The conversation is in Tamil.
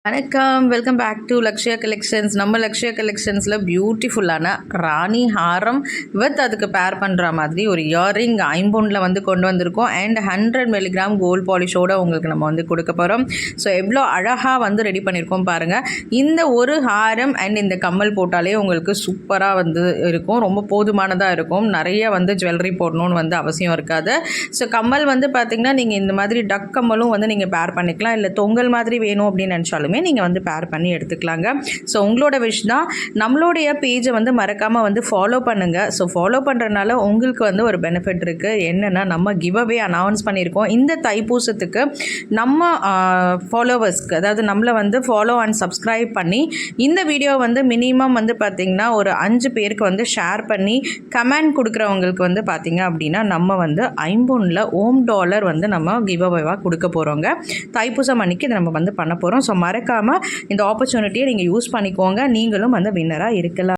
வணக்கம், welcome back to Lakshya collections. நம்ம லக்ஷ்யா கலெக்ஷன்ஸில் பியூட்டிஃபுல்லான ராணி ஹாரம் வித் அதுக்கு பேர் பண்ணுற மாதிரி ஒரு இயரிங் ஐம்பொனில் வந்து கொண்டு வந்திருக்கோம். அண்ட் 100 மில்லிகிராம் கோல்ட் பாலிஷோடு உங்களுக்கு நம்ம வந்து கொடுக்க போகிறோம். ஸோ எவ்வளோ அழகாக வந்து ரெடி பண்ணியிருக்கோம் பாருங்கள். இந்த ஒரு ஹாரம் அண்ட் இந்த கம்மல் போட்டாலே உங்களுக்கு சூப்பராக வந்து இருக்கும், ரொம்ப போதுமானதாக இருக்கும். நிறைய வந்து ஜுவல்லரி போடணும்னு வந்து அவசியம் இருக்காது. ஸோ கம்மல் வந்து பார்த்திங்கன்னா நீங்கள் இந்த மாதிரி டக் கம்மலும் வந்து நீங்கள் பேர் பண்ணிக்கலாம், இல்லை தொங்கல் மாதிரி வேணும் அப்படின்னு நினச்சாலும் நீங்கள் வந்து பேர் பண்ணி எடுத்துக்கலாங்க. ஸோ உங்களோட விஷ் தான். நம்மளுடைய பேஜை வந்து மறக்காமல் வந்து ஃபாலோ பண்ணுங்கள். ஸோ ஃபாலோ பண்ணுறதுனால உங்களுக்கு வந்து ஒரு பெனிஃபிட் இருக்குது. என்னென்னா நம்ம கிவ் அவே அனௌன்ஸ் பண்ணியிருக்கோம். இந்த தைப்பூசத்துக்கு நம்ம ஃபாலோவர்ஸ்க்கு, அதாவது நம்மளை வந்து ஃபாலோ அண்ட் சப்ஸ்கிரைப் பண்ணி இந்த வீடியோ வந்து மினிமம் வந்து பார்த்திங்கன்னா ஒரு 5 பேருக்கு வந்து ஷேர் பண்ணி கமெண்ட் கொடுக்குறவங்களுக்கு வந்து பார்த்திங்க அப்படின்னா நம்ம வந்து ஐம்பொனில் $1 வந்து நம்ம கிவ் அவேவாக கொடுக்க போகிறோங்க. தைப்பூசம் அன்னைக்கு இதை நம்ம வந்து பண்ண போகிறோம். ஸோ மறக்காமல் இந்த ஆப்பர்ச்சுனிட்டியை நீங்கள் யூஸ் பண்ணிக்கோங்க. நீங்களும் வந்து வின்னராக இருக்கலாம்.